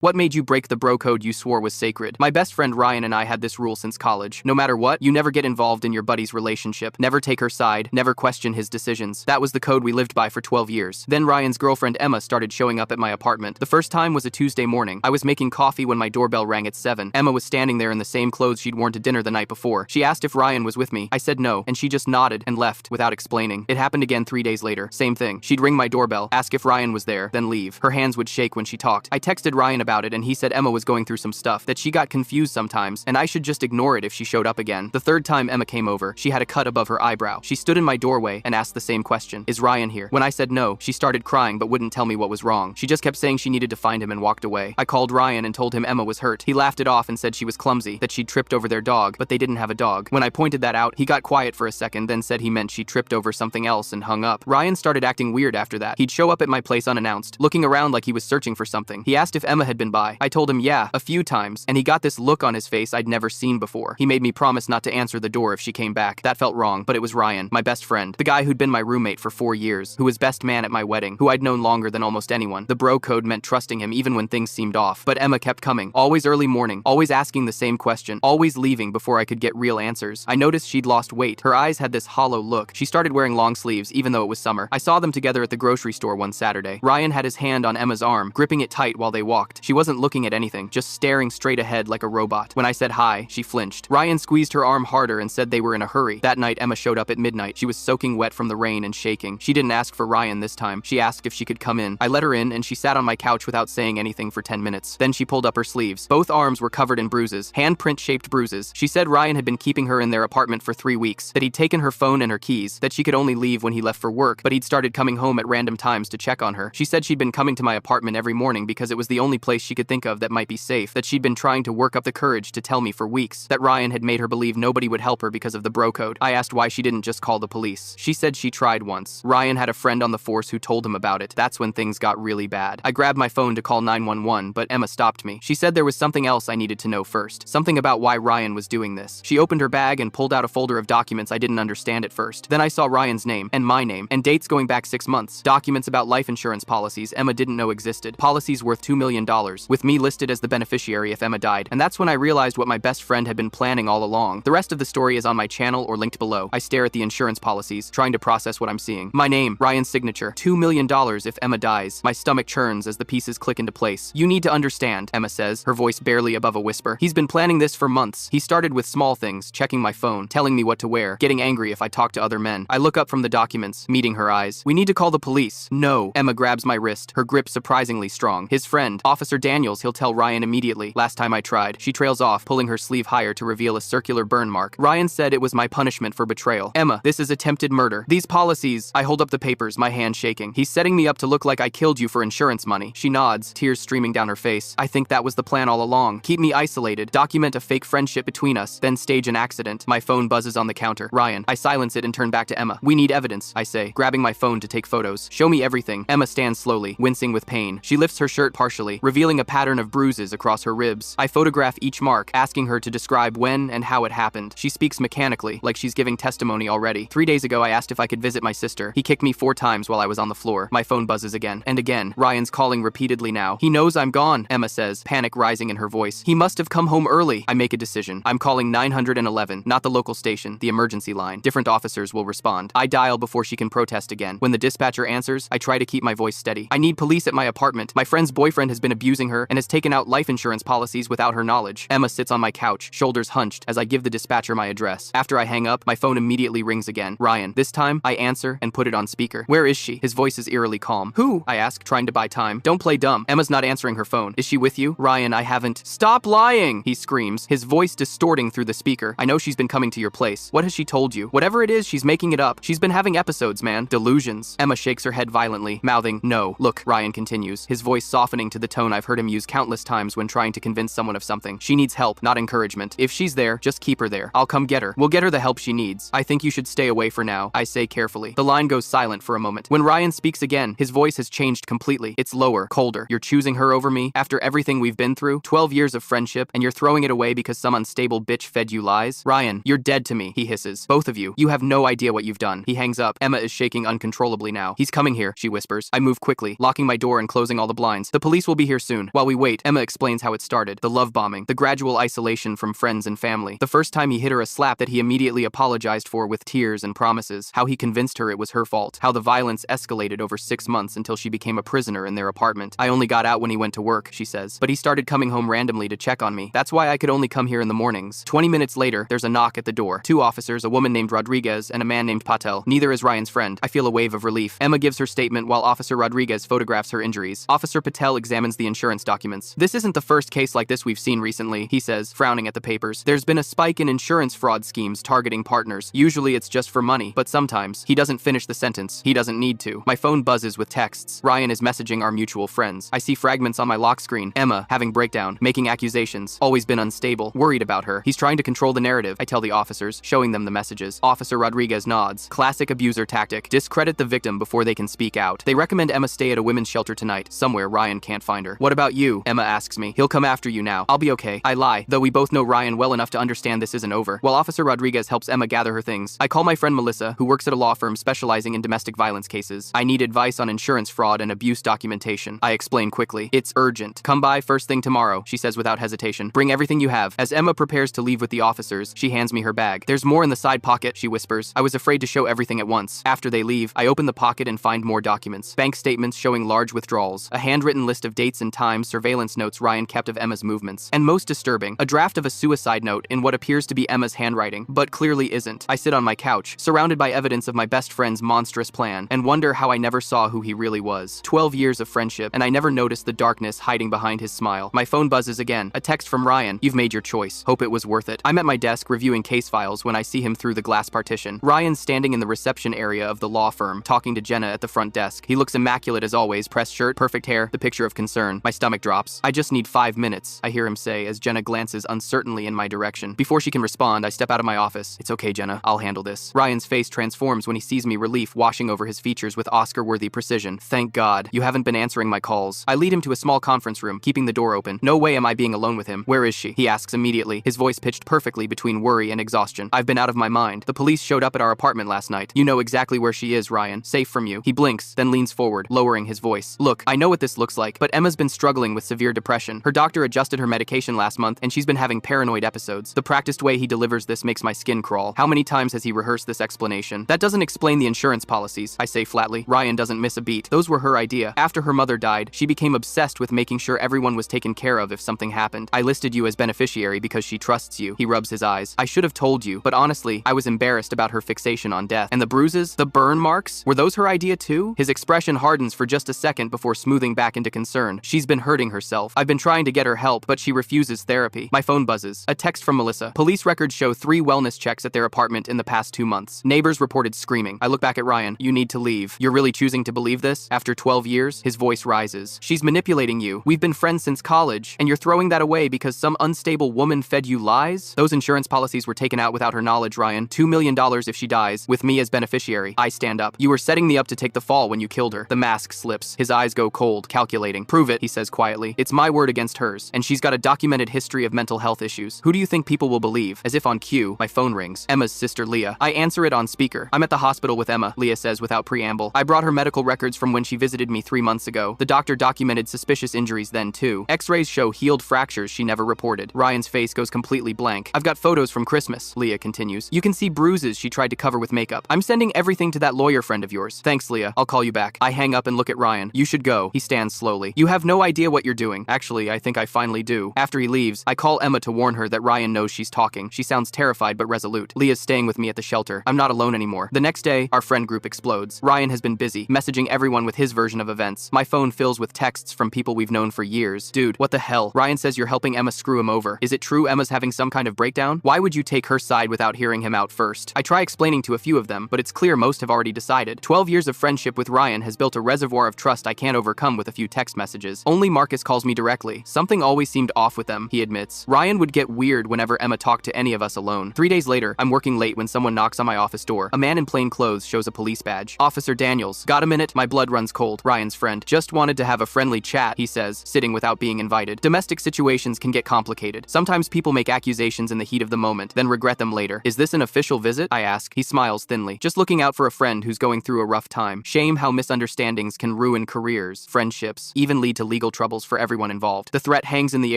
What made you break the bro code you swore was sacred? My best friend Ryan and I had this rule since college. No matter what, you never get involved in your buddy's relationship, never take her side, never question his decisions. That was the code we lived by for 12 years. Then Ryan's girlfriend Emma started showing up at my apartment. The first time was a Tuesday morning. I was making coffee when my doorbell rang at 7. Emma was standing there in the same clothes she'd worn to dinner the night before. She asked if Ryan was with me. I said no, and she just nodded and left without explaining. It happened again 3 days later. Same thing. She'd ring my doorbell, ask if Ryan was there, then leave. Her hands would shake when she talked. I texted Ryan about it and he said Emma was going through some stuff, that she got confused sometimes, and I should just ignore it if she showed up again. The third time Emma came over, she had a cut above her eyebrow. She stood in my doorway and asked the same question. Is Ryan here? When I said no, she started crying but wouldn't tell me what was wrong. She just kept saying she needed to find him and walked away. I called Ryan and told him Emma was hurt. He laughed it off and said she was clumsy, that she'd tripped over their dog, but they didn't have a dog. When I pointed that out, he got quiet for a second, then said he meant she tripped over something else and hung up. Ryan started acting weird after that. He'd show up at my place unannounced, looking around like he was searching for something. He asked if Emma had been by. I told him yeah, a few times, and he got this look on his face I'd never seen before. He made me promise not to answer the door if she came back. That felt wrong, but it was Ryan, my best friend, the guy who'd been my roommate for 4 years, who was best man at my wedding, who I'd known longer than almost anyone. The bro code meant trusting him even when things seemed off. But Emma kept coming, always early morning, always asking the same question, always leaving before I could get real answers. I noticed she'd lost weight. Her eyes had this hollow look. She started wearing long sleeves even though it was summer. I saw them together at the grocery store one Saturday. Ryan had his hand on Emma's arm, gripping it tight while they walked. She wasn't looking at anything, just staring straight ahead like a robot. When I said hi, she flinched. Ryan squeezed her arm harder and said they were in a hurry. That night, Emma showed up at midnight. She was soaking wet from the rain and shaking. She didn't ask for Ryan this time. She asked if she could come in. I let her in and she sat on my couch without saying anything for 10 minutes. Then she pulled up her sleeves. Both arms were covered in bruises, handprint-shaped bruises. She said Ryan had been keeping her in their apartment for 3 weeks, that he'd taken her phone and her keys, that she could only leave when he left for work, but he'd started coming home at random times to check on her. She said she'd been coming to my apartment every morning because it was the only place she could think of that might be safe, that she'd been trying to work up the courage to tell me for weeks, that Ryan had made her believe nobody would help her because of the bro code. I asked why she didn't just call the police. She said she tried once. Ryan had a friend on the force who told him about it. That's when things got really bad. I grabbed my phone to call 911, but Emma stopped me. She said there was something else I needed to know first. Something about why Ryan was doing this. She opened her bag and pulled out a folder of documents I didn't understand at first. Then I saw Ryan's name, and my name, and dates going back 6 months. Documents about life insurance policies Emma didn't know existed. Policies worth $2 million, with me listed as the beneficiary if Emma died. And that's when I realized what my best friend had been planning all along. The rest of the story is on my channel or linked below. I stare at the insurance policies, trying to process what I'm seeing. My name, Ryan's signature, $2 million if Emma dies. My stomach churns as the pieces click into place. You need to understand, Emma says, her voice barely above a whisper. He's been planning this for months. He started with small things, checking my phone, telling me what to wear, getting angry if I talk to other men. I look up from the documents, meeting her eyes. We need to call the police. No. Emma grabs my wrist, her grip surprisingly strong. His friend, Officer Daniels, he'll tell Ryan immediately. Last time I tried. She trails off, pulling her sleeve higher to reveal a circular burn mark. Ryan said it was my punishment for betrayal. Emma, this is attempted murder. These policies. I hold up the papers, my hand shaking. He's setting me up to look like I killed you for insurance money. She nods, tears streaming down her face. I think that was the plan all along. Keep me isolated, document a fake friendship between us, then stage an accident. My phone buzzes on the counter. Ryan. I silence it and turn back to Emma. We need evidence, I say, grabbing my phone to take photos. Show me everything. Emma stands slowly, wincing with pain. She lifts her shirt partially, revealing a pattern of bruises across her ribs. I photograph each mark, asking her to describe when and how it happened. She speaks mechanically, like she's giving testimony already. 3 days ago, I asked if I could visit my sister. He kicked me 4 times while I was on the floor. My phone buzzes again and again. Ryan's calling repeatedly now. He knows I'm gone, Emma says, panic rising in her voice. He must have come home early. I make a decision. I'm calling 911, not the local station, the emergency line. Different officers will respond. I dial before she can protest again. When the dispatcher answers, I try to keep my voice steady. I need police at my apartment. My friend's boyfriend has been abusing her and has taken out life insurance policies without her knowledge. Emma sits on my couch, shoulders hunched, as I give the dispatcher my address. After I hang up, my phone immediately rings again. Ryan. This time, I answer and put it on speaker. Where is she? His voice is eerily calm. Who? I ask, trying to buy time. Don't play dumb. Emma's not answering her phone. Is she with you? Ryan, I haven't. Stop lying! He screams, his voice distorting through the speaker. I know she's been coming to your place. What has she told you? Whatever it is, she's making it up. She's been having episodes, man. Delusions. Emma shakes her head violently, mouthing, no. Look, Ryan continues, his voice softening to the tone I've heard him use countless times when trying to convince someone of something. She needs help, not encouragement. If she's there, just keep her there. I'll come get her. We'll get her the help she needs. I think you should stay away for now, I say carefully. The line goes silent for a moment. When Ryan speaks again, his voice has changed completely. It's lower, colder. You're choosing her over me? After everything we've been through? 12 years of friendship, and you're throwing it away because some unstable bitch fed you lies? Ryan, you're dead to me, he hisses. Both of you. You have no idea what you've done. He hangs up. Emma is shaking uncontrollably now. He's coming here, she whispers. I move quickly, locking my door and closing all the blinds. The police will be here soon. soon. While we wait, Emma explains how it started. The love bombing, the gradual isolation from friends and family. The first time he hit her a slap that he immediately apologized for with tears and promises. How he convinced her it was her fault. How the violence escalated over 6 months until she became a prisoner in their apartment. I only got out when he went to work, she says. But he started coming home randomly to check on me. That's why I could only come here in the mornings. 20 minutes later, there's a knock at the door. 2 officers, a woman named Rodriguez and a man named Patel. Neither is Ryan's friend. I feel a wave of relief. Emma gives her statement while Officer Rodriguez photographs her injuries. Officer Patel examines the insurance documents. This isn't the first case like this we've seen recently, he says, frowning at the papers. There's been a spike in insurance fraud schemes targeting partners. Usually it's just for money, but sometimes. He doesn't finish the sentence. He doesn't need to. My phone buzzes with texts. Ryan is messaging our mutual friends. I see fragments on my lock screen. Emma, having breakdown, making accusations, always been unstable, worried about her. He's trying to control the narrative, I tell the officers, showing them the messages. Officer Rodriguez nods. Classic abuser tactic. Discredit the victim before they can speak out. They recommend Emma stay at a women's shelter tonight, somewhere Ryan can't find her. What about you? Emma asks me. He'll come after you now. I'll be okay. I lie, though we both know Ryan well enough to understand this isn't over. While Officer Rodriguez helps Emma gather her things, I call my friend Melissa, who works at a law firm specializing in domestic violence cases. I need advice on insurance fraud and abuse documentation. I explain quickly. It's urgent. Come by first thing tomorrow, she says without hesitation. Bring everything you have. As Emma prepares to leave with the officers, she hands me her bag. There's more in the side pocket, she whispers. I was afraid to show everything at once. After they leave, I open the pocket and find more documents. Bank statements showing large withdrawals, a handwritten list of dates and times, surveillance notes Ryan kept of Emma's movements, and most disturbing, a draft of a suicide note in what appears to be Emma's handwriting, but clearly isn't. I sit on my couch, surrounded by evidence of my best friend's monstrous plan, and wonder how I never saw who he really was. 12 years of friendship, and I never noticed the darkness hiding behind his smile. My phone buzzes again. A text from Ryan. You've made your choice. Hope it was worth it. I'm at my desk reviewing case files when I see him through the glass partition. Ryan's standing in the reception area of the law firm, talking to Jenna at the front desk. He looks immaculate as always, pressed shirt, perfect hair, the picture of concern. My stomach drops. I just need 5 minutes, I hear him say as Jenna glances uncertainly in my direction. Before she can respond, I step out of my office. It's okay, Jenna. I'll handle this. Ryan's face transforms when he sees me, relief washing over his features with Oscar-worthy precision. Thank God. You haven't been answering my calls. I lead him to a small conference room, keeping the door open. No way am I being alone with him. Where is she? He asks immediately, his voice pitched perfectly between worry and exhaustion. I've been out of my mind. The police showed up at our apartment last night. You know exactly where she is, Ryan. Safe from you. He blinks, then leans forward, lowering his voice. Look, I know what this looks like, but Emma's been struggling with severe depression. Her doctor adjusted her medication last month, and she's been having paranoid episodes. The practiced way he delivers this makes my skin crawl. How many times has he rehearsed this explanation? That doesn't explain the insurance policies, I say flatly. Ryan doesn't miss a beat. Those were her idea. After her mother died, she became obsessed with making sure everyone was taken care of if something happened. I listed you as beneficiary because she trusts you. He rubs his eyes. I should have told you, but honestly, I was embarrassed about her fixation on death. And the bruises? The burn marks? Were those her idea too? His expression hardens for just a second before smoothing back into concern. She's been hurting herself. I've been trying to get her help, but she refuses therapy. My phone buzzes. A text from Melissa. Police records show 3 wellness checks at their apartment in the past 2 months. Neighbors reported screaming. I look back at Ryan. You need to leave. You're really choosing to believe this? After 12 years, his voice rises. She's manipulating you. We've been friends since college, and you're throwing that away because some unstable woman fed you lies? Those insurance policies were taken out without her knowledge, Ryan. $2 million if she dies, with me as beneficiary. I stand up. You were setting me up to take the fall when you killed her. The mask slips. His eyes go cold, calculating. Prove it, he says quietly. It's my word against hers, and she's got a documented history of mental health issues. Who do you think people will believe? As if on cue, my phone rings. Emma's sister, Leah. I answer it on speaker. I'm at the hospital with Emma, Leah says without preamble. I brought her medical records from when she visited me 3 months ago. The doctor documented suspicious injuries then too. X-rays show healed fractures she never reported. Ryan's face goes completely blank. I've got photos from Christmas, Leah continues. You can see bruises she tried to cover with makeup. I'm sending everything to that lawyer friend of yours. Thanks, Leah. I'll call you back. I hang up and look at Ryan. You should go. He stands slowly. You have no idea what you're doing. Actually, I think I finally do. After he leaves, I call Emma to warn her that Ryan knows she's talking. She sounds terrified but resolute. Leah's staying with me at the shelter. I'm not alone anymore. The next day, our friend group explodes. Ryan has been busy, messaging everyone with his version of events. My phone fills with texts from people we've known for years. Dude, what the hell? Ryan says you're helping Emma screw him over. Is it true Emma's having some kind of breakdown? Why would you take her side without hearing him out first? I try explaining to a few of them, but it's clear most have already decided. 12 years of friendship with Ryan has built a reservoir of trust I can't overcome with a few text messages. Only Marcus calls me directly. Something always seemed off with them, he admits. Ryan would get weird whenever Emma talked to any of us alone. 3 days later, I'm working late when someone knocks on my office door. A man in plain clothes shows a police badge. Officer Daniels. Got a minute? My blood runs cold. Ryan's friend. Just wanted to have a friendly chat, he says, sitting without being invited. Domestic situations can get complicated. Sometimes people make accusations in the heat of the moment, then regret them later. Is this an official visit? I ask. He smiles thinly. Just looking out for a friend who's going through a rough time. Shame how misunderstandings can ruin careers, friendships, even lead to legal legal troubles for everyone involved. The threat hangs in the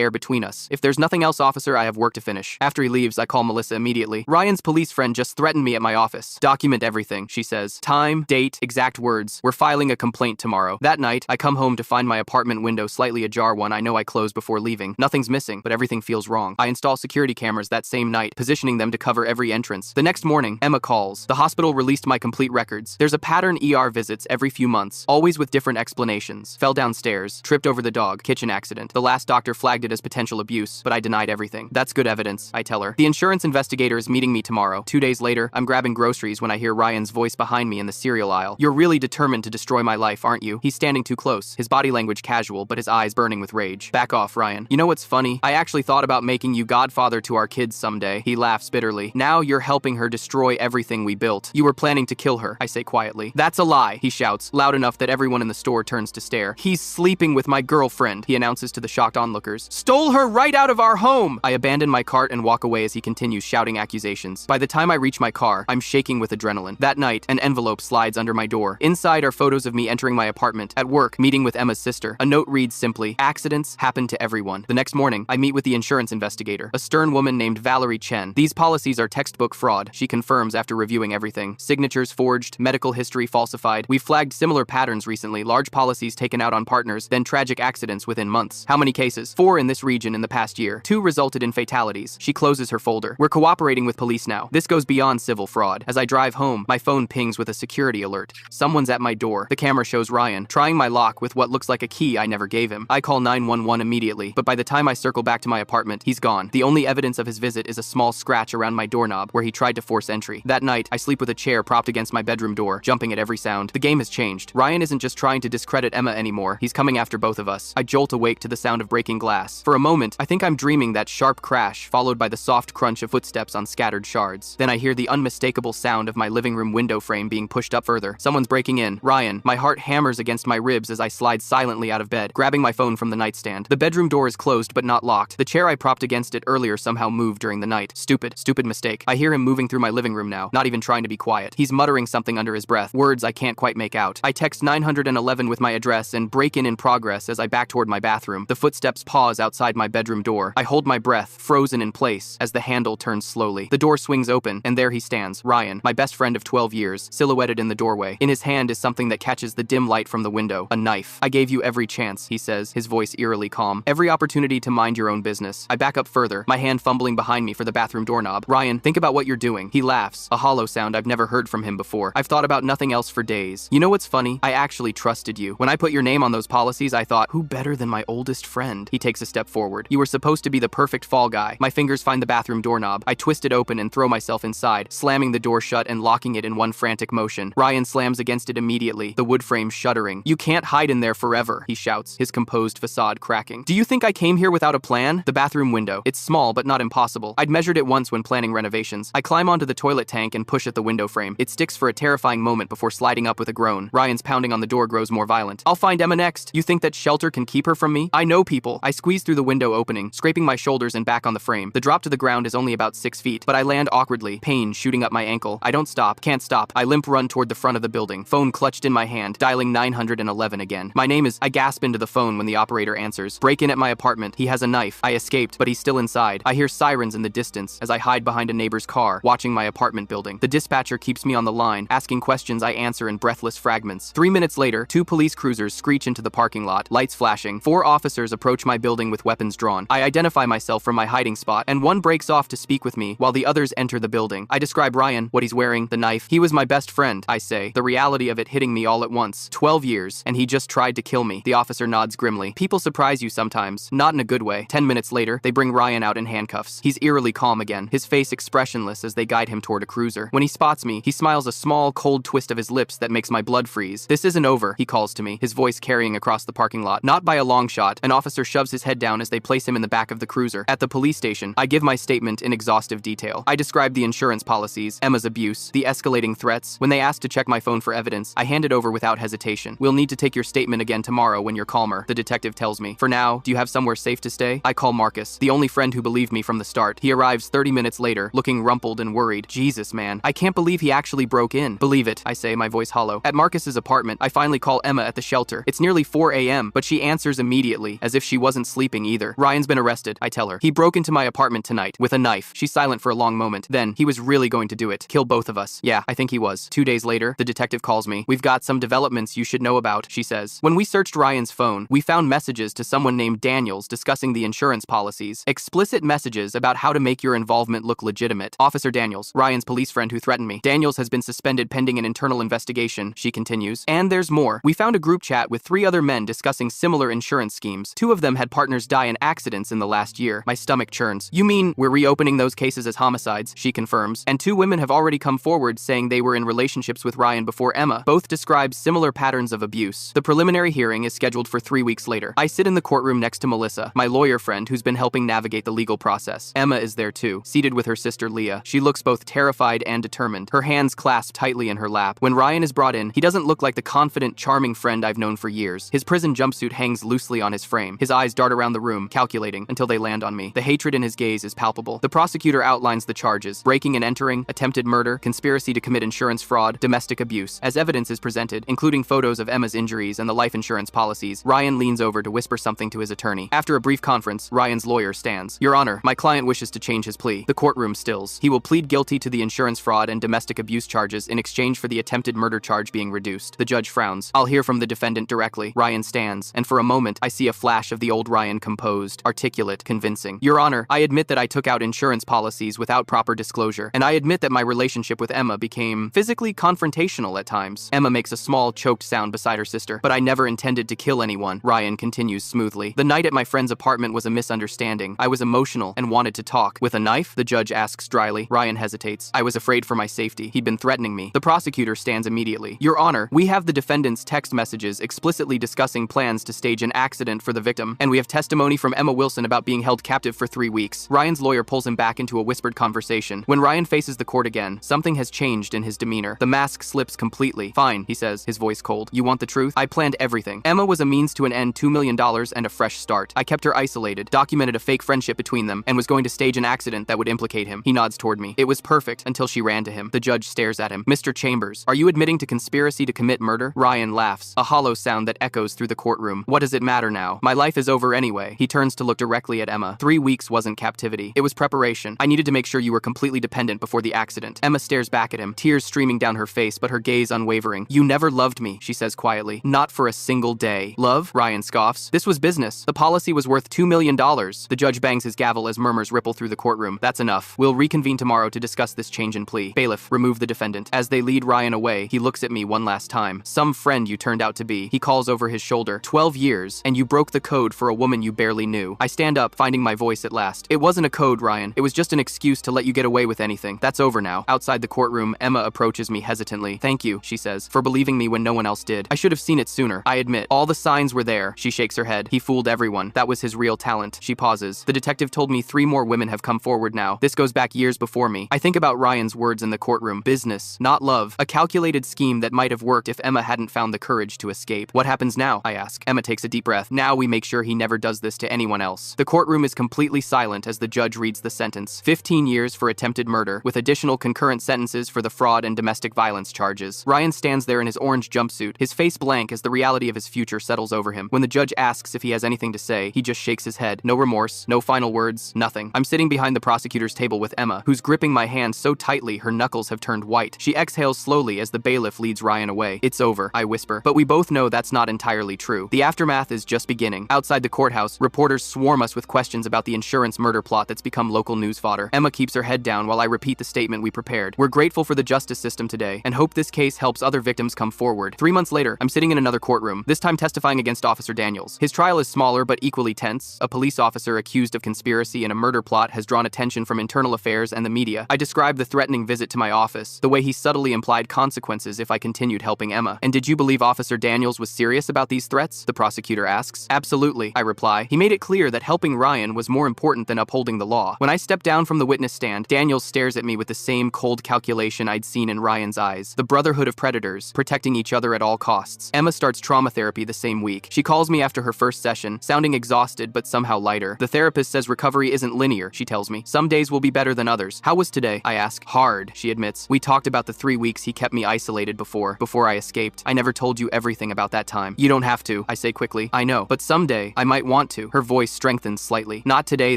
air between us. If there's nothing else, officer, I have work to finish. After he leaves, I call Melissa immediately. Ryan's police friend just threatened me at my office. Document everything, she says. Time, date, exact words. We're filing a complaint tomorrow. That night, I come home to find my apartment window slightly ajar, one I know I closed before leaving. Nothing's missing, but everything feels wrong. I install security cameras that same night, positioning them to cover every entrance. The next morning, Emma calls. The hospital released my complete records. There's a pattern: ER visits every few months, always with different explanations. Fell downstairs, tripped over the dog, kitchen accident. The last doctor flagged it as potential abuse, but I denied everything. That's good evidence, I tell her. The insurance investigator is meeting me tomorrow. 2 days later, I'm grabbing groceries when I hear Ryan's voice behind me in the cereal aisle. You're really determined to destroy my life, aren't you? He's standing too close, his body language casual, but his eyes burning with rage. Back off, Ryan. You know what's funny? I actually thought about making you godfather to our kids someday. He laughs bitterly. Now you're helping her destroy everything we built. You were planning to kill her, I say quietly. That's a lie, he shouts, loud enough that everyone in the store turns to stare. He's sleeping with my girlfriend, he announces to the shocked onlookers. Stole her right out of our home! I abandon my cart and walk away as he continues shouting accusations. By the time I reach my car, I'm shaking with adrenaline. That night, an envelope slides under my door. Inside are photos of me entering my apartment, at work, meeting with Emma's sister. A note reads simply, accidents happen to everyone. The next morning, I meet with the insurance investigator, a stern woman named Valerie Chen. These policies are textbook fraud, she confirms after reviewing everything. Signatures forged, medical history falsified. We've flagged similar patterns recently, large policies taken out on partners, then tragic accidents within months. How many cases? 4 in this region in the past year. 2 resulted in fatalities. She closes her folder. We're cooperating with police now. This goes beyond civil fraud. As I drive home, my phone pings with a security alert. Someone's at my door. The camera shows Ryan trying my lock with what looks like a key I never gave him. I call 911 immediately, but by the time I circle back to my apartment, he's gone. The only evidence of his visit is a small scratch around my doorknob where he tried to force entry. That night, I sleep with a chair propped against my bedroom door, jumping at every sound. The game has changed. Ryan isn't just trying to discredit Emma anymore. He's coming after both of us. I jolt awake to the sound of breaking glass. For a moment, I think I'm dreaming that sharp crash, followed by the soft crunch of footsteps on scattered shards. Then I hear the unmistakable sound of my living room window frame being pushed up further. Someone's breaking in. Ryan. My heart hammers against my ribs as I slide silently out of bed, grabbing my phone from the nightstand. The bedroom door is closed but not locked. The chair I propped against it earlier somehow moved during the night. Stupid mistake. I hear him moving through my living room now, not even trying to be quiet. He's muttering something under his breath, words I can't quite make out. I text 911 with my address and break in progress as I back toward my bathroom. The footsteps pause outside my bedroom door. I hold my breath, frozen in place, as the handle turns slowly. The door swings open, and there he stands, Ryan, my best friend of 12 years, silhouetted in the doorway. In his hand is something that catches the dim light from the window, a knife. I gave you every chance, he says, his voice eerily calm. Every opportunity to mind your own business. I back up further, my hand fumbling behind me for the bathroom doorknob. Ryan, think about what you're doing. He laughs, a hollow sound I've never heard from him before. I've thought about nothing else for days. You know what's funny? I actually trusted you. When I put your name on those policies, I thought, who better than my oldest friend? He takes a step forward. You were supposed to be the perfect fall guy. My fingers find the bathroom doorknob. I twist it open and throw myself inside, slamming the door shut and locking it in one frantic motion. Ryan slams against it immediately, the wood frame shuddering. You can't hide in there forever, he shouts, his composed facade cracking. Do you think I came here without a plan? The bathroom window. It's small, but not impossible. I'd measured it once when planning renovations. I climb onto the toilet tank and push at the window frame. It sticks for a terrifying moment before sliding up with a groan. Ryan's pounding on the door grows more violent. I'll find Emma next. You think that shelter can keep her from me? I know people. I squeeze through the window opening, scraping my shoulders and back on the frame. The drop to the ground is only about 6 feet, but I land awkwardly, pain shooting up my ankle. I don't stop, can't stop. I limp run toward the front of the building, phone clutched in my hand, dialing 911 again. My name is... I gasp into the phone when the operator answers. Break in at my apartment. He has a knife. I escaped, but he's still inside. I hear sirens in the distance as I hide behind a neighbor's car, watching my apartment building. The dispatcher keeps me on the line, asking questions I answer in breathless fragments. 3 minutes later, 2 police cruisers screech into the parking lot, lights flashing. 4 officers approach my building with weapons drawn. I identify myself from my hiding spot, and one breaks off to speak with me while the others enter the building. I describe Ryan, what he's wearing, the knife. He was my best friend, I say, the reality of it hitting me all at once. 12 years, and he just tried to kill me. The officer nods grimly. People surprise you sometimes, not in a good way. 10 minutes later, they bring Ryan out in handcuffs. He's eerily calm again, his face expressionless as they guide him toward a cruiser. When he spots me, he smiles a small, cold twist of his lips that makes my blood freeze. This isn't over, he calls to me, his voice carrying across the parking lot. Not by a long shot. An officer shoves his head down as they place him in the back of the cruiser. At the police station, I give my statement in exhaustive detail. I describe the insurance policies, Emma's abuse, the escalating threats. When they ask to check my phone for evidence, I hand it over without hesitation. We'll need to take your statement again tomorrow when you're calmer, the detective tells me. For now, do you have somewhere safe to stay? I call Marcus, the only friend who believed me from the start. He arrives 30 minutes later, looking rumpled and worried. Jesus, man. I can't believe he actually broke in. Believe it, I say, my voice hollow. At Marcus's apartment, I finally call Emma at the shelter. It's nearly 4 a.m. but she answers immediately, as if she wasn't sleeping either. Ryan's been arrested, I tell her. He broke into my apartment tonight with a knife. She's silent for a long moment. Then, he was really going to do it. Kill both of us. Yeah, I think he was. 2 days later, the detective calls me. We've got some developments you should know about, she says. When we searched Ryan's phone, we found messages to someone named Daniels discussing the insurance policies. Explicit messages about how to make your involvement look legitimate. Officer Daniels, Ryan's police friend who threatened me. Daniels has been suspended pending an internal investigation, she continues. And there's more. We found a group chat with 3 other men discussing similar insurance schemes. 2 of them had partners die in accidents in the last year. My stomach churns. You mean we're reopening those cases as homicides, she confirms. And 2 women have already come forward saying they were in relationships with Ryan before Emma. Both describe similar patterns of abuse. The preliminary hearing is scheduled for 3 weeks later. I sit in the courtroom next to Melissa, my lawyer friend who's been helping navigate the legal process. Emma is there too, seated with her sister Leah. She looks both terrified and determined, her hands clasped tightly in her lap. When Ryan is brought in, he doesn't look like the confident, charming friend I've known for years. His prison jumpsuit hangs loosely on his frame. His eyes dart around the room, calculating, until they land on me. The hatred in his gaze is palpable. The prosecutor outlines the charges: breaking and entering, attempted murder, conspiracy to commit insurance fraud, domestic abuse. As evidence is presented, including photos of Emma's injuries and the life insurance policies, Ryan leans over to whisper something to his attorney. After a brief conference, Ryan's lawyer stands. Your Honor, my client wishes to change his plea. The courtroom stills. He will plead guilty to the insurance fraud and domestic abuse charges in exchange for the attempted murder charge being reduced. The judge frowns. I'll hear from the defendant directly. Ryan stands, and for a moment, I see a flash of the old Ryan, composed, articulate, convincing. Your Honor, I admit that I took out insurance policies without proper disclosure, and I admit that my relationship with Emma became physically confrontational at times. Emma makes a small, choked sound beside her sister. But I never intended to kill anyone, Ryan continues smoothly. The night at my friend's apartment was a misunderstanding. I was emotional and wanted to talk. With a knife? The judge asks dryly. Ryan hesitates. I was afraid for my safety. He'd been threatening me. The prosecutor stands immediately. Your Honor, we have the defendant's text messages explicitly discussing plans to stage an accident for the victim, and we have testimony from Emma Wilson about being held captive for 3 weeks. Ryan's lawyer pulls him back into a whispered conversation. When Ryan faces the court again, something has changed in his demeanor. The mask slips completely. Fine, he says, his voice cold. You want the truth? I planned everything. Emma was a means to an end, $2 million and a fresh start. I kept her isolated, documented a fake friendship between them, and was going to stage an accident that would implicate him. He nods toward me. It was perfect until she ran to him. The judge stares at him. Mr. Chambers, are you admitting to conspiracy to commit murder? Ryan laughs, a hollow sound that echoes through the courtroom. What does it matter now? My life is over anyway. He turns to look directly at Emma. 3 weeks wasn't captivity. It was preparation. I needed to make sure you were completely dependent before the accident. Emma stares back at him, tears streaming down her face, but her gaze unwavering. You never loved me, she says quietly. Not for a single day. Love? Ryan scoffs. This was business. The policy was worth $2 million. The judge bangs his gavel as murmurs ripple through the courtroom. That's enough. We'll reconvene tomorrow to discuss this change in plea. Bailiff, remove the defendant. As they lead Ryan away, he looks at me one last time. Some friend you turned out to be. He calls over his shoulder. 12 years, and you broke the code for a woman you barely knew. I stand up, finding my voice at last. It wasn't a code, Ryan. It was just an excuse to let you get away with anything. That's over now. Outside the courtroom, Emma approaches me hesitantly. Thank you, she says, for believing me when no one else did. I should have seen it sooner. I admit. All the signs were there. She shakes her head. He fooled everyone. That was his real talent. She pauses. The detective told me 3 more women have come forward now. This goes back years before me. I think about Ryan's words in the courtroom. Business, not love. A calculated scheme that might have worked if Emma hadn't found the courage to escape. What happens now? I ask. Emma takes a deep breath. Now we make sure he never does this to anyone else. The courtroom is completely silent as the judge reads the sentence. 15 years for attempted murder, with additional concurrent sentences for the fraud and domestic violence charges. Ryan stands there in his orange jumpsuit, his face blank as the reality of his future settles over him. When the judge asks if he has anything to say, he just shakes his head. No remorse, no final words, nothing. I'm sitting behind the prosecutor's table with Emma, who's gripping my hand so tightly her knuckles have turned white. She exhales slowly as the bailiff leads Ryan away. It's over, I whisper. But we both know that's not entirely true. The aftermath is just beginning. Outside the courthouse, reporters swarm us with questions about the insurance murder plot that's become local news fodder. Emma keeps her head down while I repeat the statement we prepared. We're grateful for the justice system today and hope this case helps other victims come forward. 3 months later, I'm sitting in another courtroom, this time testifying against Officer Daniels. His trial is smaller but equally tense. A police officer accused of conspiracy and a murder plot has drawn attention from internal affairs and the media. I describe the threatening visit to my office, the way he subtly implied consequences if I continued helping Emma. And did you believe Officer Daniels was serious about these threats? The prosecutor asks. Absolutely, I reply. He made it clear that helping Ryan was more important than upholding the law. When I step down from the witness stand, Daniels stares at me with the same cold calculation I'd seen in Ryan's eyes. The brotherhood of predators, protecting each other at all costs. Emma starts trauma therapy the same week. She calls me after her first session, sounding exhausted but somehow lighter. The therapist says recovery isn't linear, she tells me. Some days will be better than others. How was today? I ask. Hard, she admits. We talked about the 3 weeks he kept me isolated before I escaped. I never told you everything about that time. You don't have to. to, I say quickly. I know, but someday, I might want to. Her voice strengthens slightly. Not today,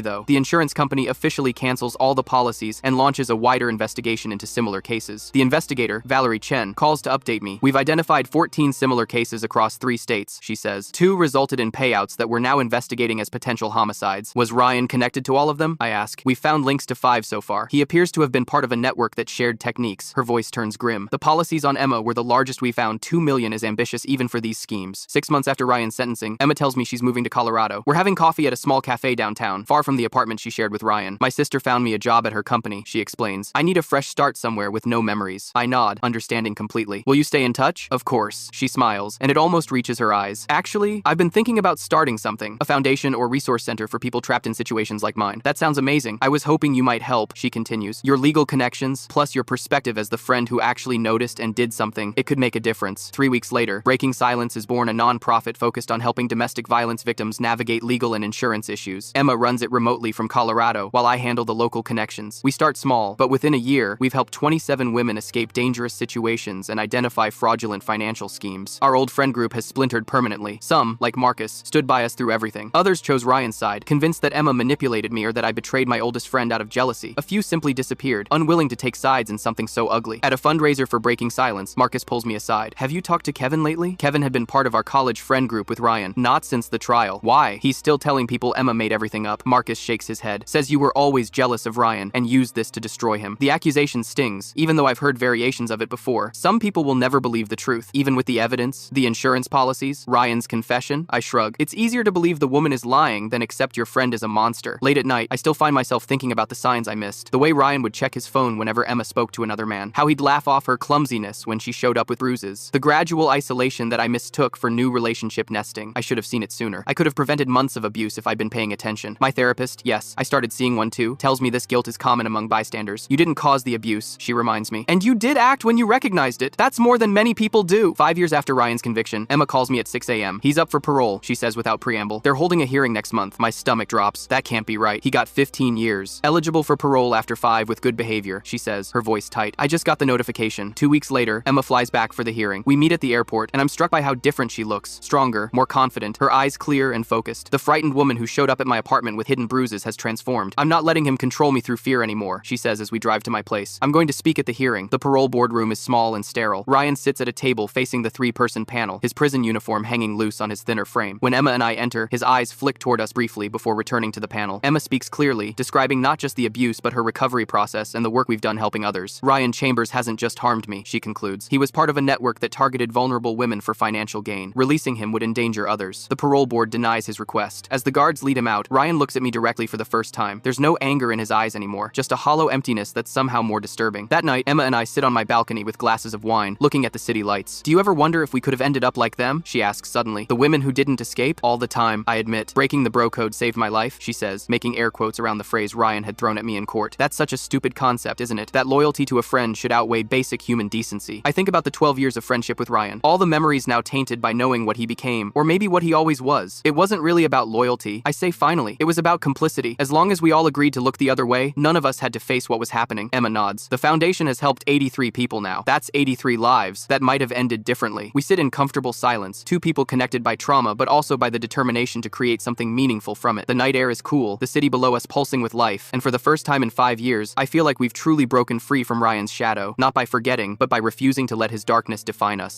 though. The insurance company officially cancels all the policies and launches a wider investigation into similar cases. The investigator, Valerie Chen, calls to update me. We've identified 14 similar cases across 3 states, she says. 2 resulted in payouts that we're now investigating as potential homicides. Was Ryan connected to all of them? I ask. We've found links to 5 so far. He appears to have been part of a network that shared techniques. Her voice turns grim. The policies on Emma were the largest we found. 2 million is ambitious even for these schemes. 6 months after Ryan's sentencing, Emma tells me she's moving to Colorado. We're having coffee at a small cafe downtown, far from the apartment she shared with Ryan. My sister found me a job at her company, she explains. I need a fresh start somewhere with no memories. I nod, understanding completely. Will you stay in touch? Of course. She smiles, and it almost reaches her eyes. Actually, I've been thinking about starting something. A foundation or resource center for people trapped in situations like mine. That sounds amazing. I was hoping you might help, she continues. Your legal connections, plus your perspective as the friend who actually noticed and did something, it could make a difference. 3 weeks later, Breaking Silence is born, a non-profit focused on helping domestic violence victims navigate legal and insurance issues. Emma runs it remotely from Colorado, while I handle the local connections. We start small, but within a year, we've helped 27 women escape dangerous situations and identify fraudulent financial schemes. Our old friend group has splintered permanently. Some, like Marcus, stood by us through everything. Others chose Ryan's side, convinced that Emma manipulated me or that I betrayed my oldest friend out of jealousy. A few simply disappeared, unwilling to take sides in something so ugly. At a fundraiser for Breaking Silence, Marcus pulls me aside. Have you talked to Kevin lately? Kevin had been part of our college friend group with Ryan. Not since the trial. Why? He's still telling people Emma made everything up. Marcus shakes his head, says you were always jealous of Ryan and used this to destroy him. The accusation stings, even though I've heard variations of it before. Some people will never believe the truth, even with the evidence, the insurance policies, Ryan's confession. I shrug. It's easier to believe the woman is lying than accept your friend is a monster. Late at night, I still find myself thinking about the signs I missed. The way Ryan would check his phone whenever Emma spoke to another man. How he'd laugh off her clumsiness when she showed up with bruises. The gradual isolation that I mistook for new relationship nesting. I should have seen it sooner. I could have prevented months of abuse if I'd been paying attention. My therapist, yes, I started seeing one too, tells me this guilt is common among bystanders. You didn't cause the abuse, she reminds me. And you did act when you recognized it. That's more than many people do. 5 years after Ryan's conviction, Emma calls me at 6 a.m. He's up for parole, she says without preamble. They're holding a hearing next month. My stomach drops. That can't be right. He got 15 years. Eligible for parole after 5 with good behavior, she says, her voice tight. I just got the notification. 2 weeks later, Emma flies back for the hearing. We meet at the airport, and I'm struck by how different she looks. Stronger, more confident, her eyes clear and focused. The frightened woman who showed up at my apartment with hidden bruises has transformed. I'm not letting him control me through fear anymore, she says as we drive to my place. I'm going to speak at the hearing. The parole boardroom is small and sterile. Ryan sits at a table facing the 3-person panel, his prison uniform hanging loose on his thinner frame. When Emma and I enter, his eyes flick toward us briefly before returning to the panel. Emma speaks clearly, describing not just the abuse but her recovery process and the work we've done helping others. Ryan Chambers hasn't just harmed me, she concludes. He was part of a network that targeted vulnerable women for financial gain. Releasing him would endanger others. The parole board denies his request. As the guards lead him out, Ryan looks at me directly for the first time. There's no anger in his eyes anymore, just a hollow emptiness that's somehow more disturbing. That night, Emma and I sit on my balcony with glasses of wine, looking at the city lights. Do you ever wonder if we could have ended up like them? She asks suddenly. The women who didn't escape? All the time, I admit. Breaking the bro code saved my life, she says, making air quotes around the phrase Ryan had thrown at me in court. That's such a stupid concept, isn't it? That loyalty to a friend should outweigh basic human decency. I think about the 12 years of friendship with Ryan. All the memories now tainted by knowing what he became, or maybe what he always was. It wasn't really about loyalty. I say finally. It was about complicity. As long as we all agreed to look the other way, none of us had to face what was happening. Emma nods. The foundation has helped 83 people now. That's 83 lives that might have ended differently. We sit in comfortable silence, 2 people connected by trauma but also by the determination to create something meaningful from it. The night air is cool, the city below us pulsing with life, and for the first time in 5 years, I feel like we've truly broken free from Ryan's shadow, not by forgetting, but by refusing to let his darkness define us.